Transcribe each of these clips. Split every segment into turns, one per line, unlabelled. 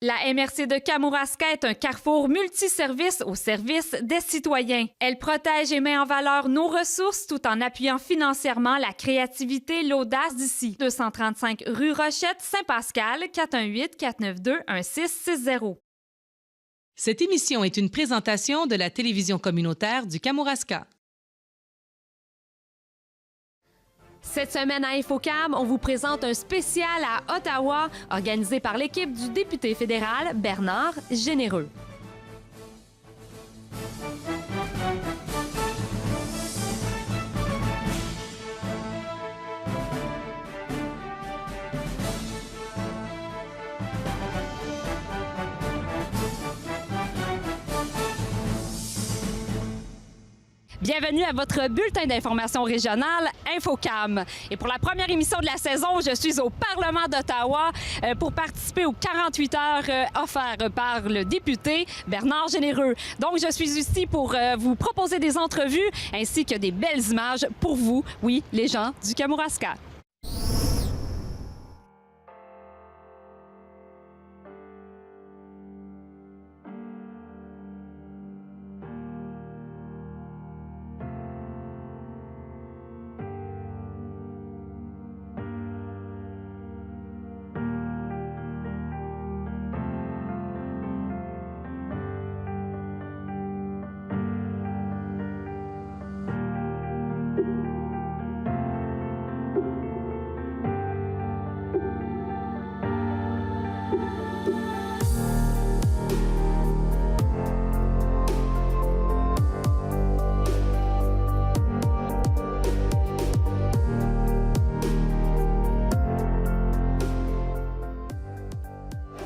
La MRC de Kamouraska est un carrefour multiservice au service des citoyens. Elle protège et met en valeur nos ressources tout en appuyant financièrement la créativité et l'audace d'ici. 235 rue Rochette, Saint-Pascal, 418-492-1660.
Cette émission est une présentation de la télévision communautaire du Kamouraska.
Cette semaine à InfoCam, on vous présente un spécial à Ottawa organisé par l'équipe du député fédéral Bernard Généreux. Bienvenue à votre bulletin d'information régionale InfoCam. Et pour la première émission de la saison, je suis au Parlement d'Ottawa pour participer aux 48 heures offertes par le député Bernard Généreux. Donc, je suis ici pour vous proposer des entrevues ainsi que des belles images pour vous, oui, les gens du Kamouraska.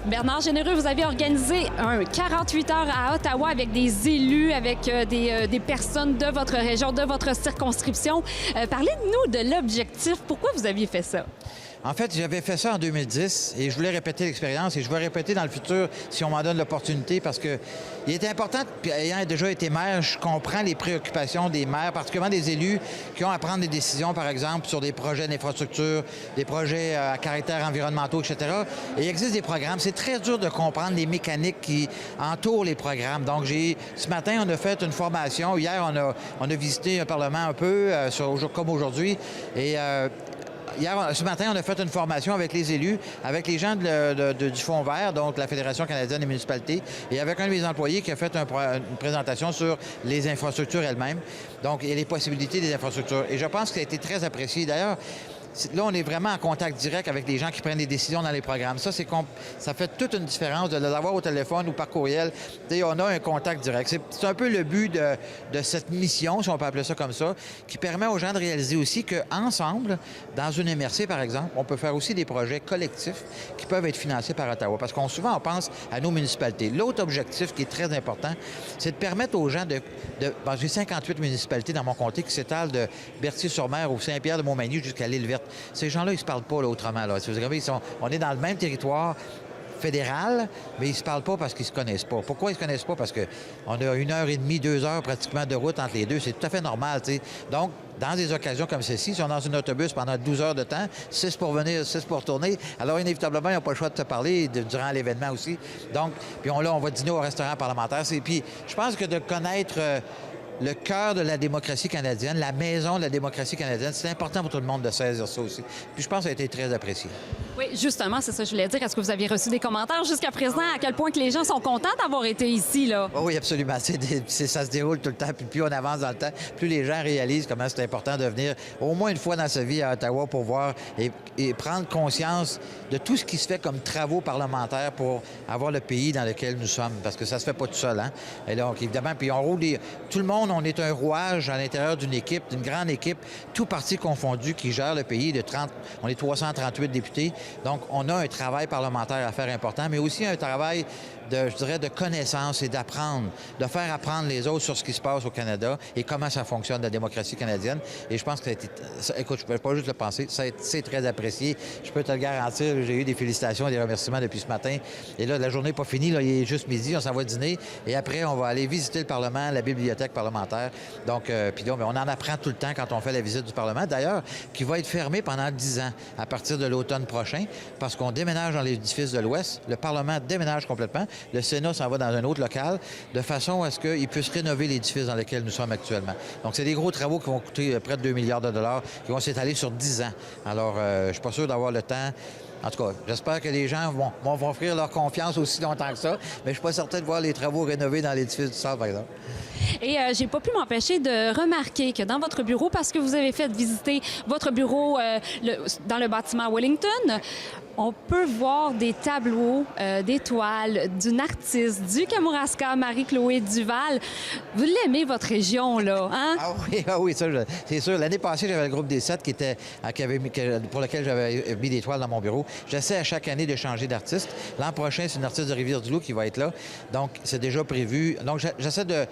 Bernard Généreux, vous avez organisé un 48 heures à Ottawa avec des élus, avec des personnes de votre région, de votre circonscription. Parlez-nous de l'objectif. Pourquoi vous aviez fait ça?
En fait, j'avais fait ça en 2010 et je voulais répéter l'expérience et je vais répéter dans le futur si on m'en donne l'opportunité parce que il était important, puis ayant déjà été maire, je comprends les préoccupations des maires, particulièrement des élus qui ont à prendre des décisions, par exemple, sur des projets d'infrastructure, des projets à caractère environnementaux, etc. Et il existe des programmes. C'est très dur de comprendre les mécaniques qui entourent les programmes. Donc, ce matin, on a fait une formation. Hier, on a visité un Parlement un peu, comme aujourd'hui. Et ce matin, on a fait une formation avec les élus, avec les gens du Fonds vert, donc la Fédération canadienne des municipalités, et avec un de mes employés qui a fait une présentation sur les infrastructures elles-mêmes, donc, et les possibilités des infrastructures. Et je pense que ça a été très apprécié. D'ailleurs, là, on est vraiment en contact direct avec les gens qui prennent des décisions dans les programmes. Ça fait toute une différence de l'avoir au téléphone ou par courriel. T'sais, on a un contact direct. C'est un peu le but de cette mission, si on peut appeler ça comme ça, qui permet aux gens de réaliser aussi qu'ensemble, dans une MRC, par exemple, on peut faire aussi des projets collectifs qui peuvent être financés par Ottawa. Parce qu'on souvent, on pense à nos municipalités. L'autre objectif qui est très important, c'est de permettre aux gens j'ai 58 municipalités dans mon comté qui s'étalent de Berthier-sur-Mer ou Saint-Pierre-de-Montmagny jusqu'à l'île Verte. Ces gens-là, ils ne se parlent pas là, autrement. Là. On est dans le même territoire fédéral, mais ils ne se parlent pas parce qu'ils ne se connaissent pas. Pourquoi ils ne se connaissent pas? Parce qu'on a 1h30, 2 heures pratiquement de route entre les deux. C'est tout à fait normal. T'sais. Donc, dans des occasions comme celle-ci, si on est dans un autobus pendant 12 heures de temps, 6 pour venir, 6 pour retourner, alors inévitablement, ils n'ont pas le choix de se parler durant l'événement aussi. Donc, puis on va dîner au restaurant parlementaire. Puis je pense que de connaître le cœur de la démocratie canadienne, la maison de la démocratie canadienne, c'est important pour tout le monde de saisir ça aussi. Puis je pense que ça a été très apprécié.
Oui, justement, c'est ça que je voulais dire. Est-ce que vous aviez reçu des commentaires jusqu'à présent? À quel point que les gens sont contents d'avoir été ici, là?
Oui, absolument. Ça se déroule tout le temps. Puis plus on avance dans le temps, plus les gens réalisent comment c'est important de venir au moins une fois dans sa vie à Ottawa pour voir et prendre conscience de tout ce qui se fait comme travaux parlementaires pour avoir le pays dans lequel nous sommes. Parce que ça se fait pas tout seul, hein? Et donc, évidemment, puis on roule tout le monde, on est un rouage à l'intérieur d'une équipe, d'une grande équipe, tout parti confondu, qui gère le pays on est 338 députés. Donc, on a un travail parlementaire à faire important, mais aussi un travail de connaissance et d'apprendre, de faire apprendre les autres sur ce qui se passe au Canada et comment ça fonctionne, la démocratie canadienne. Et je pense que écoute, je ne peux pas juste le penser, c'est très apprécié. Je peux te le garantir, j'ai eu des félicitations et des remerciements depuis ce matin. Et là, la journée n'est pas finie, là, il est juste midi, on s'en va dîner. Et après, on va aller visiter le Parlement, la bibliothèque parlementaire. parlementaires. Donc, puis là, on en apprend tout le temps quand on fait la visite du Parlement. D'ailleurs, qui va être fermé pendant 10 ans à partir de l'automne prochain parce qu'on déménage dans l'édifice de l'Ouest. Le Parlement déménage complètement. Le Sénat s'en va dans un autre local de façon à ce qu'il puisse rénover l'édifice dans lequel nous sommes actuellement. Donc, c'est des gros travaux qui vont coûter près de 2 milliards de dollars qui vont s'étaler sur 10 ans. Alors, je ne suis pas sûr d'avoir le temps. En tout cas, j'espère que les gens vont offrir leur confiance aussi longtemps que ça, mais je ne suis pas certain de voir les travaux rénovés dans l'édifice du Centre, par exemple.
Et j'ai pas pu m'empêcher de remarquer que dans votre bureau, parce que vous avez fait visiter votre bureau dans le bâtiment Wellington, on peut voir des tableaux, des toiles d'une artiste du Kamouraska, Marie-Chloé Duval. Vous l'aimez, votre région, là, hein?
Ah oui, ça, c'est sûr. L'année passée, j'avais le groupe des 7 pour lequel j'avais mis des toiles dans mon bureau. J'essaie à chaque année de changer d'artiste. L'an prochain, c'est une artiste de Rivière-du-Loup qui va être là. Donc, c'est déjà prévu. Donc, j'essaie de...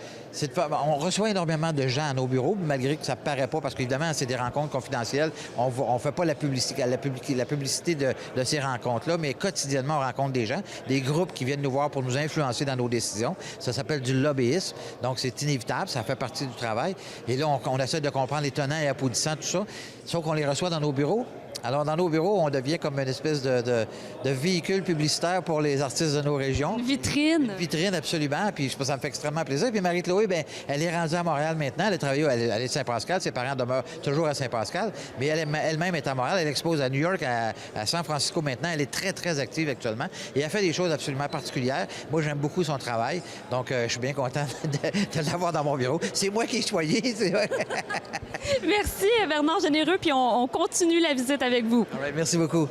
On reçoit énormément de gens à nos bureaux, malgré que ça ne paraît pas, parce qu'évidemment, c'est des rencontres confidentielles. On ne fait pas la publicité de ces rencontres-là, mais quotidiennement, on rencontre des gens, des groupes qui viennent nous voir pour nous influencer dans nos décisions. Ça s'appelle du lobbyisme. Donc, c'est inévitable, ça fait partie du travail. Et là, on essaie de comprendre les tenants et aboutissants, tout ça. Sauf qu'on les reçoit dans nos bureaux. Alors, dans nos bureaux, on devient comme une espèce de véhicule publicitaire pour les artistes de nos régions.
Une vitrine.
Une vitrine, absolument. Puis, ça me fait extrêmement plaisir. Puis, Marie-Chloé, bien, elle est rendue à Montréal maintenant. Elle a travaillé, elle est de Saint-Pascal. Ses parents demeurent toujours à Saint-Pascal. Mais elle-même est à Montréal. Elle expose à New York, à San Francisco maintenant. Elle est très, très active actuellement. Et elle fait des choses absolument particulières. Moi, j'aime beaucoup son travail. Donc, je suis bien content de l'avoir dans mon bureau. C'est moi qui ai choisi.
Merci, Bernard Généreux. Puis, on continue la visite avec vous.
All right, merci beaucoup.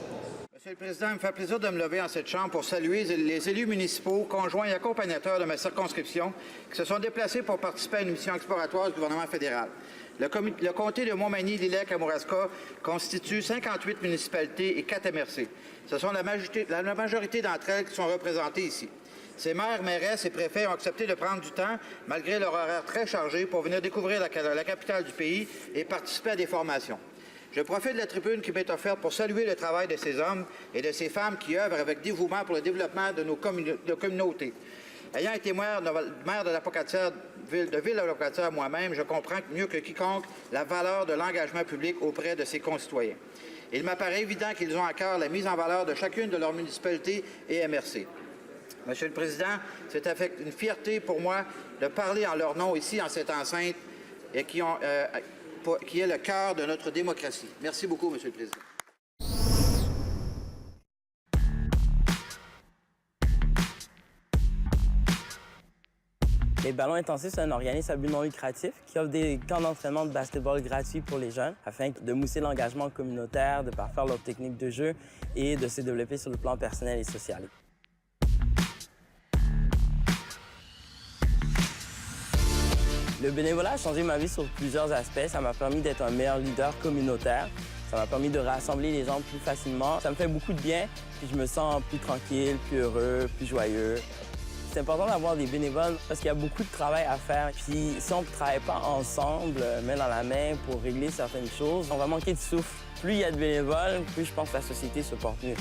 Monsieur le Président, il me fait plaisir de me lever en cette Chambre pour saluer les élus municipaux, conjoints et accompagnateurs de ma circonscription qui se sont déplacés pour participer à une mission exploratoire du gouvernement fédéral. Le comté de Montmagny-Lillers-Kamouraska constitue 58 municipalités et 4 MRC. Ce sont la majorité d'entre elles qui sont représentées ici. Ces maires, mairesses et préfets ont accepté de prendre du temps, malgré leur horaire très chargé, pour venir découvrir la capitale du pays et participer à des formations. Je profite de la tribune qui m'est offerte pour saluer le travail de ces hommes et de ces femmes qui œuvrent avec dévouement pour le développement de nos communautés. Ayant été maire de la Pocatière, de ville de la Pocatière moi-même, je comprends mieux que quiconque la valeur de l'engagement public auprès de ses concitoyens. Il m'apparaît évident qu'ils ont à cœur la mise en valeur de chacune de leurs municipalités et MRC. Monsieur le Président, c'est avec une fierté pour moi de parler en leur nom ici, en cette enceinte, et qui est le cœur de notre démocratie. Merci beaucoup, Monsieur le Président.
Les Ballons Intensifs, c'est un organisme à but non lucratif qui offre des camps d'entraînement de basketball gratuits pour les jeunes afin de mousser l'engagement communautaire, de parfaire leurs techniques de jeu et de se développer sur le plan personnel et social. Le bénévolat a changé ma vie sur plusieurs aspects. Ça m'a permis d'être un meilleur leader communautaire. Ça m'a permis de rassembler les gens plus facilement. Ça me fait beaucoup de bien, puis je me sens plus tranquille, plus heureux, plus joyeux. C'est important d'avoir des bénévoles parce qu'il y a beaucoup de travail à faire. Puis si on ne travaille pas ensemble, main dans la main, pour régler certaines choses, on va manquer de souffle. Plus il y a de bénévoles, plus je pense que la société se porte mieux.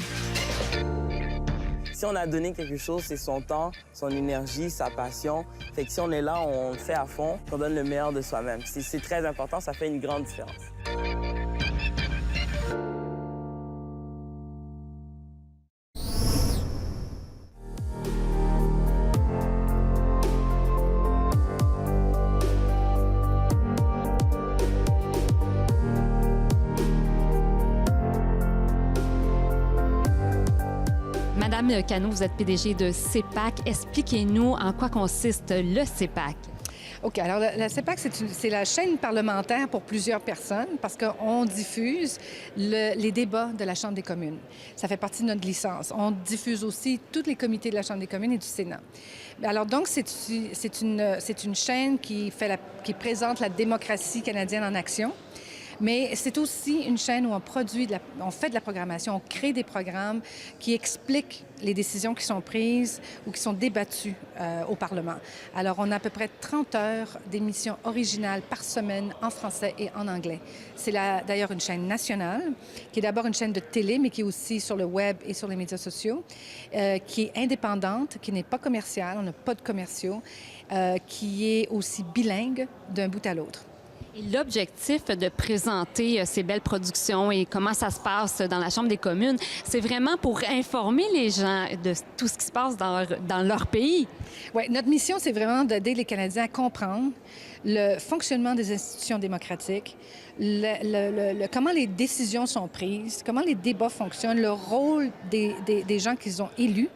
Si on a donné quelque chose, c'est son temps, son énergie, sa passion. Fait que si on est là, on le fait à fond, on donne le meilleur de soi-même. C'est très important, ça fait une grande différence.
Madame Cano, vous êtes PDG de CEPAC. Expliquez-nous en quoi consiste le CEPAC.
OK. Alors, la CEPAC, c'est la chaîne parlementaire pour plusieurs personnes parce qu'on diffuse les débats de la Chambre des communes. Ça fait partie de notre licence. On diffuse aussi tous les comités de la Chambre des communes et du Sénat. Alors, donc, c'est une chaîne qui présente la démocratie canadienne en action. Mais c'est aussi une chaîne où on fait de la programmation, on crée des programmes qui expliquent les décisions qui sont prises ou qui sont débattues au Parlement. Alors, on a à peu près 30 heures d'émissions originales par semaine en français et en anglais. C'est d'ailleurs une chaîne nationale, qui est d'abord une chaîne de télé, mais qui est aussi sur le web et sur les médias sociaux, qui est indépendante, qui n'est pas commerciale, on n'a pas de commerciaux, qui est aussi bilingue d'un bout à l'autre.
Et l'objectif de présenter ces belles productions et comment ça se passe dans la Chambre des communes, c'est vraiment pour informer les gens de tout ce qui se passe dans leur pays.
Oui, notre mission, c'est vraiment d'aider les Canadiens à comprendre le fonctionnement des institutions démocratiques, comment les décisions sont prises, comment les débats fonctionnent, le rôle des gens qu'ils ont élus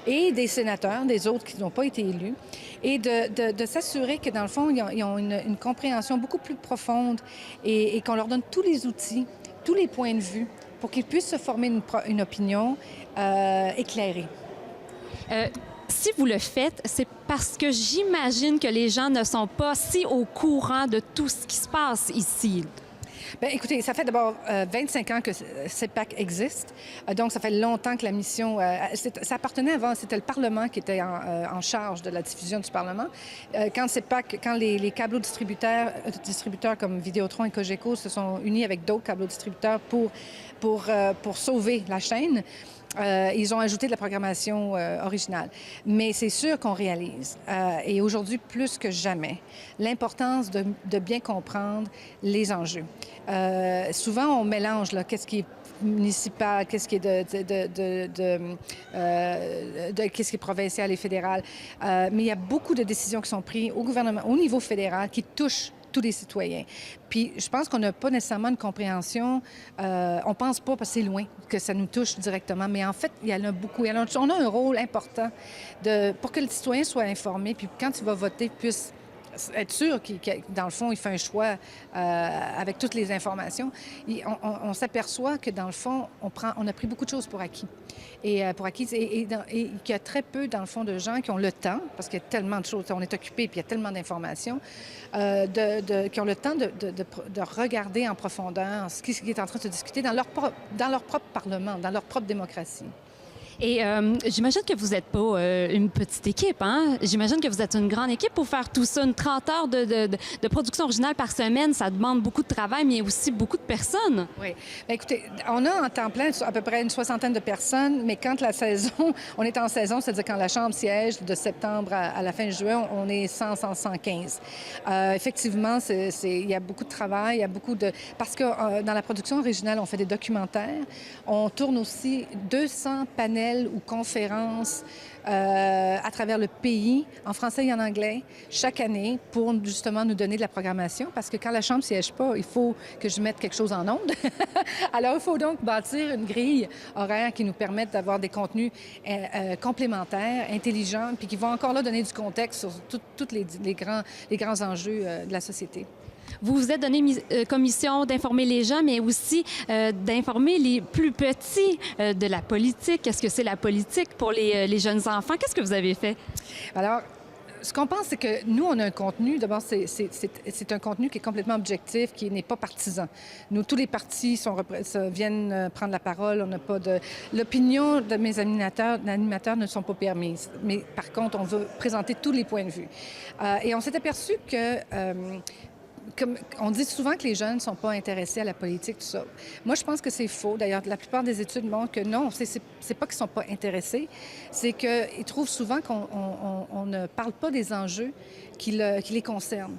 et des sénateurs, des autres qui n'ont pas été élus, et de s'assurer que, dans le fond, ils ont une compréhension beaucoup plus profonde et qu'on leur donne tous les outils, tous les points de vue pour qu'ils puissent se former une opinion éclairée.
Si vous le faites, c'est parce que j'imagine que les gens ne sont pas si au courant de tout ce qui se passe ici.
Bien, écoutez, ça fait d'abord 25 ans que CEPAC existe. Donc, ça fait longtemps que la mission... ça appartenait avant, c'était le Parlement qui était en charge de la diffusion du Parlement. Quand les câbleaux-distributeurs comme Vidéotron et Cogeco se sont unis avec d'autres câbleaux-distributeurs pour sauver la chaîne, ils ont ajouté de la programmation originale. Mais c'est sûr qu'on réalise, et aujourd'hui plus que jamais, l'importance de bien comprendre les enjeux. Souvent, on mélange qu'est-ce qui est municipal, qu'est-ce qui est qu'est-ce qui est provincial et fédéral. Mais il y a beaucoup de décisions qui sont prises au gouvernement, au niveau fédéral, qui touchent tous les citoyens. Puis je pense qu'on n'a pas nécessairement une compréhension, on pense pas, parce que c'est loin, que ça nous touche directement, mais en fait, il y en a beaucoup. On a un rôle important pour que le citoyen soit informé, puis quand il va voter, puisse être sûr qu'il, dans le fond, il fait un choix avec toutes les informations. On s'aperçoit que, dans le fond, on a pris beaucoup de choses pour acquis. Et qu'il y a très peu, dans le fond, de gens qui ont le temps, parce qu'il y a tellement de choses, on est occupé, puis il y a tellement d'informations, qui ont le temps de regarder en profondeur ce qui est en train de se discuter dans leur propre Parlement, dans leur propre démocratie.
Et j'imagine que vous n'êtes pas une petite équipe, hein? J'imagine que vous êtes une grande équipe pour faire tout ça. Une 30 heures de production originale par semaine, ça demande beaucoup de travail, mais aussi beaucoup de personnes.
Oui. Bien, écoutez, on a en temps plein à peu près une 60aine de personnes, mais quand la saison, on est en saison, c'est-à-dire quand la Chambre siège de septembre à la fin de juin, on est 115. Effectivement, il y a beaucoup de travail, il y a beaucoup de... Parce que dans la production originale, on fait des documentaires, on tourne aussi 200 panels ou conférences à travers le pays, en français et en anglais, chaque année, pour justement nous donner de la programmation, parce que quand la Chambre ne siège pas, il faut que je mette quelque chose en ondes. Alors, il faut donc bâtir une grille horaire qui nous permette d'avoir des contenus complémentaires, intelligents, puis qui vont encore là donner du contexte sur tous les grands enjeux de la société.
Vous vous êtes donné comme mission d'informer les gens, mais aussi d'informer les plus petits de la politique. Qu'est-ce que c'est la politique pour les jeunes enfants? Qu'est-ce que vous avez fait? Alors,
ce qu'on pense, c'est que nous, on a un contenu, d'abord, c'est un contenu qui est complètement objectif, qui n'est pas partisan. Nous, tous les partis viennent prendre la parole, on n'a pas de... L'opinion de mes animateurs ne sont pas permises, mais par contre, on veut présenter tous les points de vue. Et on s'est aperçu que... Comme on dit souvent que les jeunes ne sont pas intéressés à la politique, tout ça. Moi, je pense que c'est faux. D'ailleurs, la plupart des études montrent que non, c'est pas qu'ils ne sont pas intéressés, c'est qu'ils trouvent souvent qu'on ne parle pas des enjeux qui les concernent.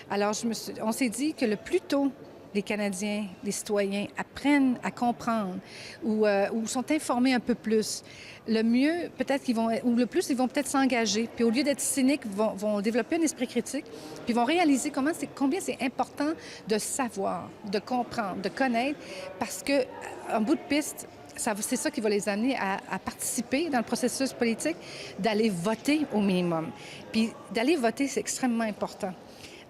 Alors, on s'est dit que le plus tôt les Canadiens, les citoyens apprennent à comprendre ou sont informés un peu plus, le mieux, peut-être ou le plus, ils vont peut-être s'engager. Puis au lieu d'être cyniques, vont développer un esprit critique, puis vont réaliser combien c'est important de savoir, de comprendre, de connaître, parce que en bout de piste, c'est ça qui va les amener à participer dans le processus politique, d'aller voter au minimum. Puis d'aller voter, c'est extrêmement important.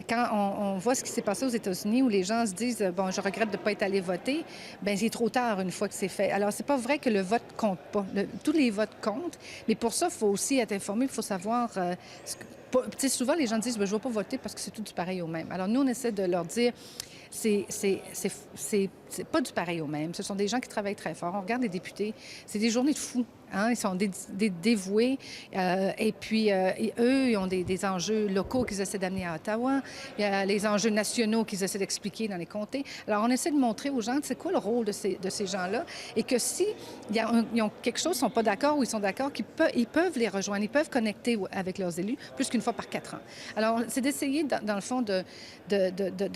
Quand on voit ce qui s'est passé aux États-Unis, où les gens se disent « bon, je regrette de ne pas être allé voter », bien, c'est trop tard une fois que c'est fait. Alors, c'est pas vrai que le vote compte pas. Tous les votes comptent, mais pour ça, il faut aussi être informé, il faut savoir Souvent, les gens disent, je ne vais pas voter parce que c'est tout du pareil au même. Alors, nous, on essaie de leur dire, c'est pas du pareil au même. Ce sont des gens qui travaillent très fort. On regarde les députés, c'est des journées de fous. Hein? Ils sont dévoués. Et puis, eux, ils ont des enjeux locaux qu'ils essaient d'amener à Ottawa. Il y a les enjeux nationaux qu'ils essaient d'expliquer dans les comtés. Alors, on essaie de montrer aux gens, c'est quoi le rôle de ces gens-là et que si ils ont quelque chose, ils ne sont pas d'accord ou ils sont d'accord, ils peuvent les rejoindre, ils peuvent connecter avec leurs élus plus qu'une fois par 4 ans. Alors, c'est d'essayer, dans le fond, de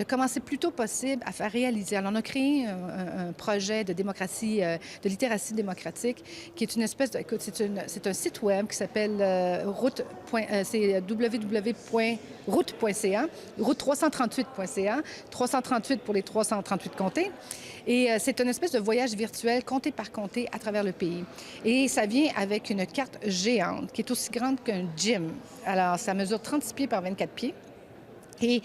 commencer le plus tôt possible à faire réaliser. Alors, on a créé un projet de démocratie, de littératie démocratique qui est une espèce écoute, c'est un site web qui s'appelle c'est www.route.ca, route338.ca, 338 pour les 338 comtés. Et c'est une espèce de voyage virtuel, comté par comté, à travers le pays. Et ça vient avec une carte géante qui est aussi grande qu'un gym. Alors, ça mesure 36 pieds par 24 pieds. Et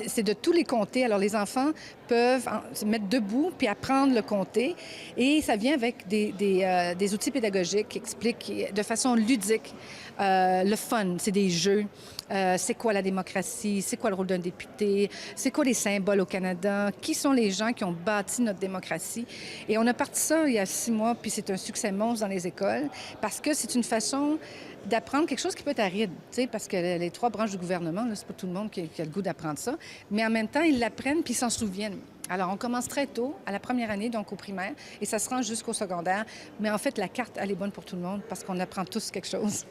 c'est de tous les comtés. Alors, les enfants peuvent se mettre debout puis apprendre le comté. Et ça vient avec des outils pédagogiques qui expliquent de façon ludique le fun. C'est des jeux. C'est quoi la démocratie? C'est quoi le rôle d'un député? C'est quoi les symboles au Canada? Qui sont les gens qui ont bâti notre démocratie? Et on a parti ça il y a 6 mois, puis c'est un succès monstre dans les écoles parce que c'est une façon d'apprendre quelque chose qui peut être aride, parce que les 3 branches du gouvernement, là, c'est pas tout le monde qui a le goût d'apprendre ça, mais en même temps, ils l'apprennent puis ils s'en souviennent. Alors, on commence très tôt, à la première année, donc au primaire, et ça se rend jusqu'au secondaire. Mais en fait, la carte, elle est bonne pour tout le monde parce qu'on apprend tous quelque chose.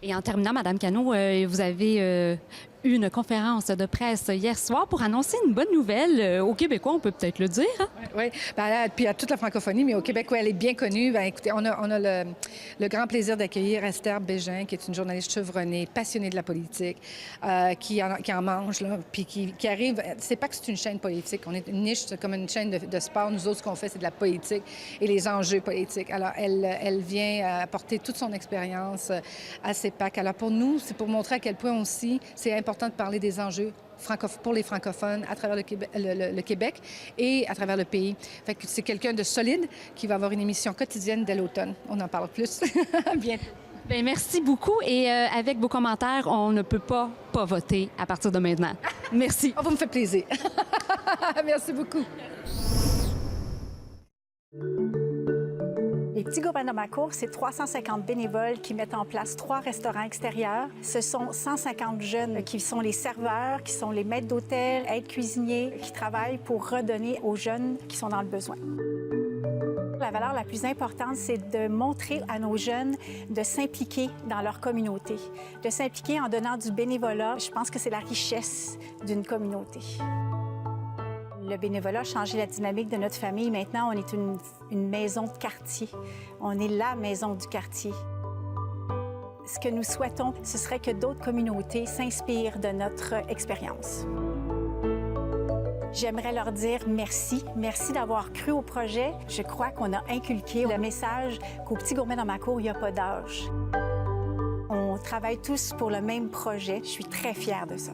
Et en terminant, Mme Cano, vous avez eu une conférence de presse hier soir pour annoncer une bonne nouvelle aux Québécois, on peut peut-être le dire. Hein?
Oui, puis à toute la francophonie, mais au Québec, où elle est bien connue. Bien, écoutez, on a le grand plaisir d'accueillir Esther Bégin, qui est une journaliste chevronnée, passionnée de la politique, qui en mange, là, puis qui arrive... C'est pas que c'est une chaîne politique, on est une niche, c'est comme une chaîne de sport. Nous autres, ce qu'on fait, c'est de la politique et les enjeux politiques. Alors, elle vient apporter toute son expérience à CEPAC. Alors, pour nous, c'est pour montrer à quel point aussi c'est important de parler des enjeux pour les francophones à travers le Québec et à travers le pays. Fait que c'est quelqu'un de solide qui va avoir une émission quotidienne dès l'automne. On en parle plus. Bien.
Bien, merci beaucoup. Et avec vos commentaires, on ne peut pas voter à partir de maintenant. Merci.
Oh, vous me faites plaisir. Merci beaucoup.
Les Petits Gourmands de ma cour, c'est 350 bénévoles qui mettent en place 3 restaurants extérieurs. Ce sont 150 jeunes qui sont les serveurs, qui sont les maîtres d'hôtel, aides cuisiniers, qui travaillent pour redonner aux jeunes qui sont dans le besoin. La valeur la plus importante, c'est de montrer à nos jeunes de s'impliquer dans leur communauté, de s'impliquer en donnant du bénévolat. Je pense que c'est la richesse d'une communauté. Le bénévolat a changé la dynamique de notre famille. Maintenant, on est une maison de quartier. On est la maison du quartier. Ce que nous souhaitons, ce serait que d'autres communautés s'inspirent de notre expérience. J'aimerais leur dire merci. Merci d'avoir cru au projet. Je crois qu'on a inculqué le message qu'aux Petits Gourmands dans ma cour, il n'y a pas d'âge. On travaille tous pour le même projet. Je suis très fière de ça.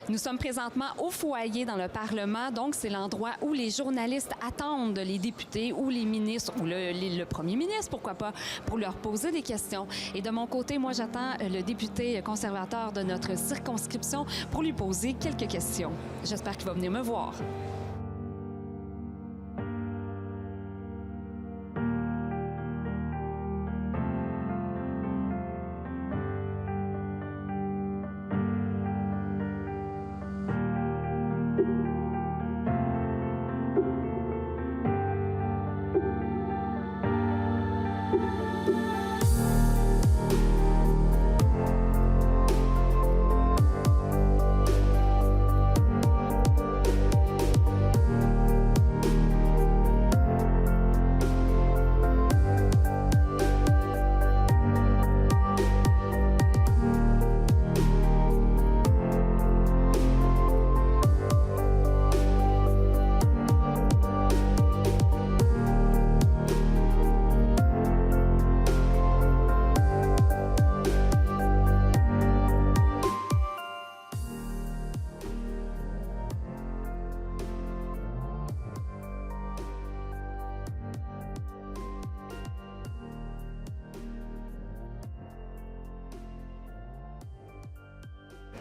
Nous sommes présentement au foyer dans le Parlement, donc c'est l'endroit où les journalistes attendent les députés ou les ministres ou le premier ministre, pourquoi pas, pour leur poser des questions. Et de mon côté, moi, j'attends le député conservateur de notre circonscription pour lui poser quelques questions. J'espère qu'il va venir me voir.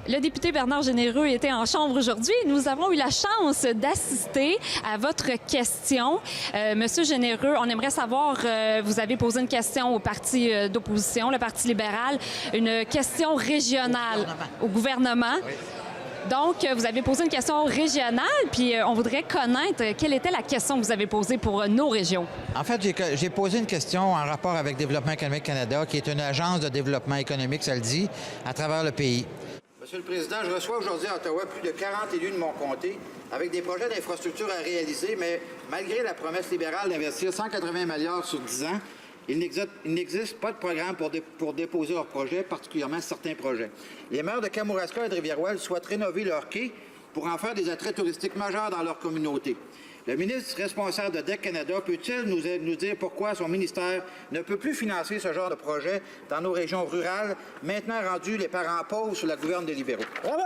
Le député Bernard Généreux était en chambre aujourd'hui. Nous avons eu la chance d'assister à votre question. Monsieur Généreux, on aimerait savoir, vous avez posé une question au parti d'opposition, le Parti libéral, une question régionale au gouvernement.
Oui.
Donc, vous avez posé une question régionale, puis on voudrait connaître quelle était la question que vous avez posée pour nos régions.
En fait, j'ai posé une question en rapport avec Développement économique Canada, qui est une agence de développement économique, ça le dit, à travers le pays.
Monsieur le Président, je reçois aujourd'hui à Ottawa plus de 40 élus de mon comté avec des projets d'infrastructure à réaliser, mais malgré la promesse libérale d'investir 180 milliards sur 10 ans, il n'existe pas de programme pour déposer leurs projets, particulièrement certains projets. Les maires de Kamouraska et de Rivière-Ouelle souhaitent rénover leurs quais pour en faire des attraits touristiques majeurs dans leur communauté. Le ministre responsable de DEC Canada peut-il nous dire pourquoi son ministère ne peut plus financer ce genre de projet dans nos régions rurales, maintenant rendues les parents pauvres sous la gouverne des libéraux? Bravo!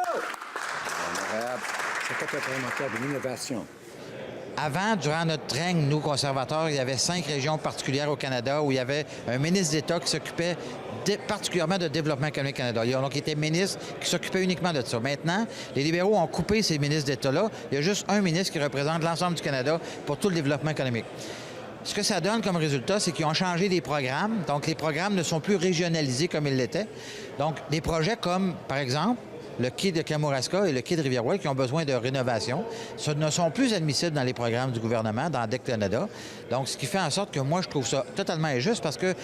Honorable secrétaire parlementaire de l'innovation.
Avant, durant notre règne, nous, conservateurs, il y avait 5 régions particulières au Canada où il y avait un ministre d'État qui s'occupait particulièrement de Développement économique Canada. Donc, il était ministre qui s'occupait uniquement de ça. Maintenant, les libéraux ont coupé ces ministres d'État-là. Il y a juste un ministre qui représente l'ensemble du Canada pour tout le développement économique. Ce que ça donne comme résultat, c'est qu'ils ont changé des programmes. Donc, les programmes ne sont plus régionalisés comme ils l'étaient. Donc, des projets comme, par exemple, le quai de Kamouraska et le quai de Rivière-Ouelle qui ont besoin de rénovation, ne sont plus admissibles dans les programmes du gouvernement, dans DEC Canada. Donc, ce qui fait en sorte que moi, je trouve ça totalement injuste parce que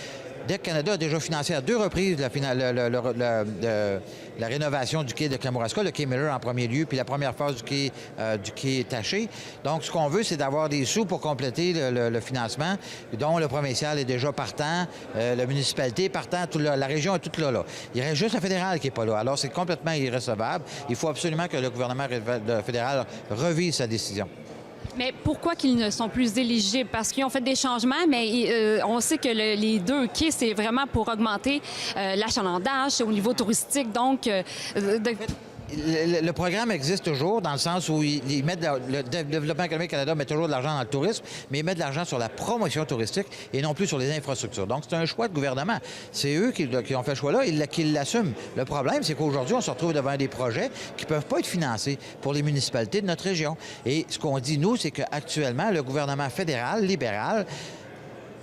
DEC Canada a déjà financé à 2 reprises la rénovation du quai de Kamouraska, le quai Miller en premier lieu, puis la première phase du quai Taché. Donc, ce qu'on veut, c'est d'avoir des sous pour compléter le financement, dont le provincial est déjà partant, la municipalité partant, la région est toute là. Il reste juste le fédéral qui n'est pas là. Alors, c'est complètement irrecevable. Il faut absolument que le gouvernement fédéral revise sa décision.
Mais pourquoi qu'ils ne sont plus éligibles? Parce qu'ils ont fait des changements, mais on sait que les 2 quais, c'est vraiment pour augmenter l'achalandage au niveau touristique. Donc,
Le programme existe toujours dans le sens où ils mettent le Développement économique Canada met toujours de l'argent dans le tourisme, mais ils mettent de l'argent sur la promotion touristique et non plus sur les infrastructures. Donc, c'est un choix de gouvernement. C'est eux qui ont fait ce choix-là, ils l'assument. Le problème, c'est qu'aujourd'hui, on se retrouve devant des projets qui ne peuvent pas être financés pour les municipalités de notre région. Et ce qu'on dit, nous, c'est qu'actuellement, le gouvernement fédéral, libéral,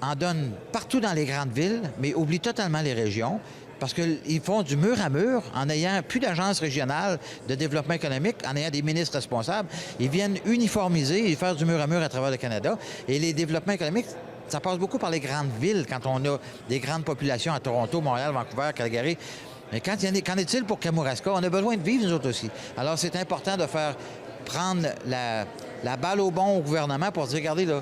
en donne partout dans les grandes villes, mais oublie totalement les régions. Parce qu'ils font du mur à mur en n'ayant plus d'agence régionale de développement économique, en ayant des ministres responsables. Ils viennent uniformiser et faire du mur à mur à travers le Canada. Et les développements économiques, ça passe beaucoup par les grandes villes quand on a des grandes populations à Toronto, Montréal, Vancouver, Calgary. Mais qu'en est-il pour Kamouraska? On a besoin de vivre, nous autres aussi. Alors, c'est important de faire prendre la balle au bon au gouvernement pour se dire, regardez, là,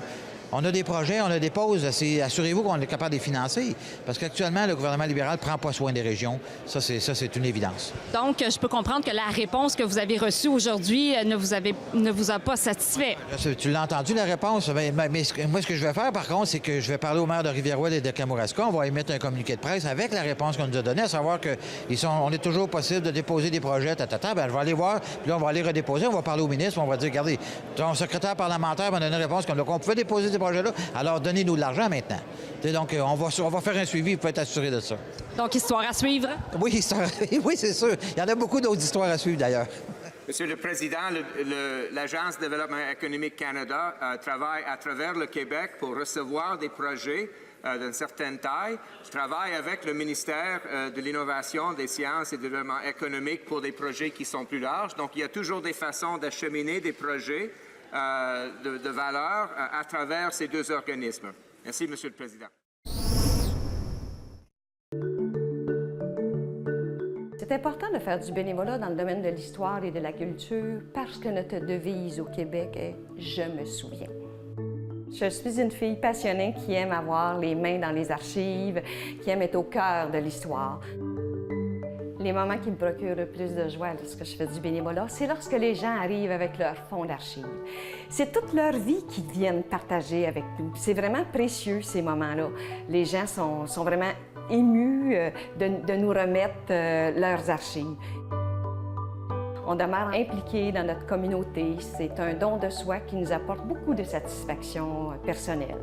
on a des projets, on a des pauses. Assurez-vous qu'on est capable de les financer. Parce qu'actuellement, le gouvernement libéral ne prend pas soin des régions. Ça, c'est une évidence.
Donc, je peux comprendre que la réponse que vous avez reçue aujourd'hui ne vous a pas satisfait.
Tu l'as entendu, la réponse. Mais moi, ce que je vais faire, par contre, c'est que je vais parler aux maires de Rivière-Ouelle et de Kamouraska. On va émettre un communiqué de presse avec la réponse qu'on nous a donnée, à savoir qu'on est toujours possible de déposer des projets, Bien, je vais aller voir, puis là, on va aller redéposer. On va parler au ministre, on va dire, regardez, ton secrétaire parlementaire m'a donné une réponse comme qu'on pouvait déposer des projets-là, alors donnez-nous de l'argent maintenant. Donc, on va faire un suivi, vous pouvez être assuré de ça.
Donc, histoire à suivre?
Oui, oui, c'est sûr. Il y en a beaucoup d'autres histoires à suivre, d'ailleurs.
Monsieur le Président, l'Agence de développement économique Canada travaille à travers le Québec pour recevoir des projets d'une certaine taille. Je travaille avec le ministère de l'Innovation, des Sciences et du Développement économique pour des projets qui sont plus larges. Donc, il y a toujours des façons d'acheminer des projets de valeur à travers ces 2 organismes. Merci, Monsieur le Président.
C'est important de faire du bénévolat dans le domaine de l'histoire et de la culture parce que notre devise au Québec est « Je me souviens ». Je suis une fille passionnée qui aime avoir les mains dans les archives, qui aime être au cœur de l'histoire. Les moments qui me procurent le plus de joie lorsque je fais du bénévolat, c'est lorsque les gens arrivent avec leur fonds d'archives. C'est toute leur vie qu'ils viennent partager avec nous. C'est vraiment précieux, ces moments-là. Les gens sont vraiment émus de nous remettre leurs archives. On demeure impliqués dans notre communauté. C'est un don de soi qui nous apporte beaucoup de satisfaction personnelle.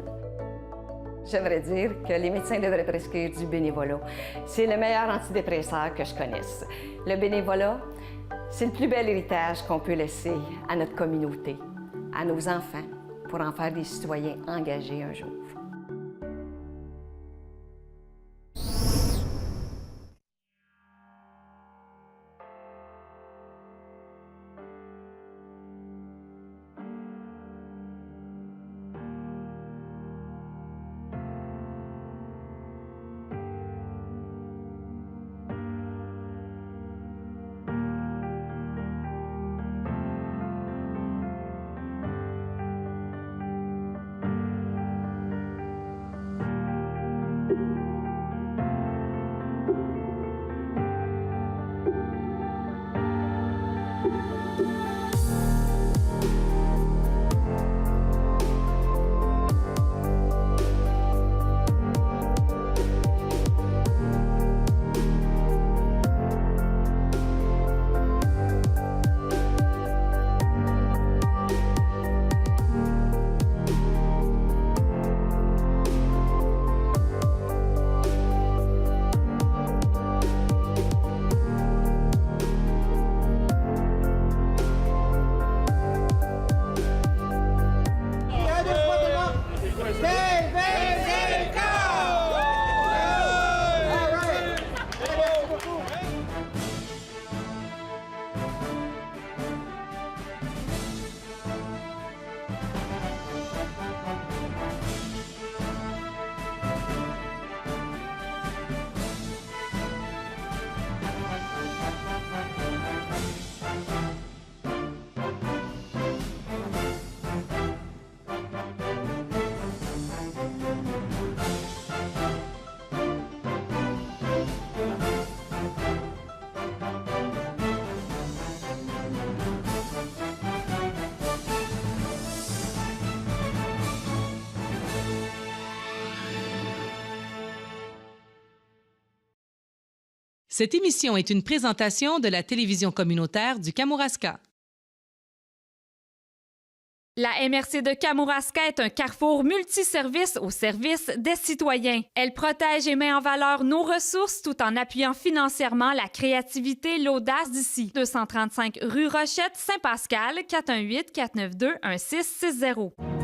J'aimerais dire que les médecins devraient prescrire du bénévolat. C'est le meilleur antidépresseur que je connaisse. Le bénévolat, C'est le plus bel héritage qu'on peut laisser à notre communauté, à nos enfants, pour en faire des citoyens engagés un jour.
Cette émission est une présentation de la télévision communautaire du Kamouraska.
La MRC de Kamouraska est un carrefour multiservice au service des citoyens. Elle protège et met en valeur nos ressources tout en appuyant financièrement la créativité et l'audace d'ici. 235 rue Rochette, Saint-Pascal, 418-492-1660.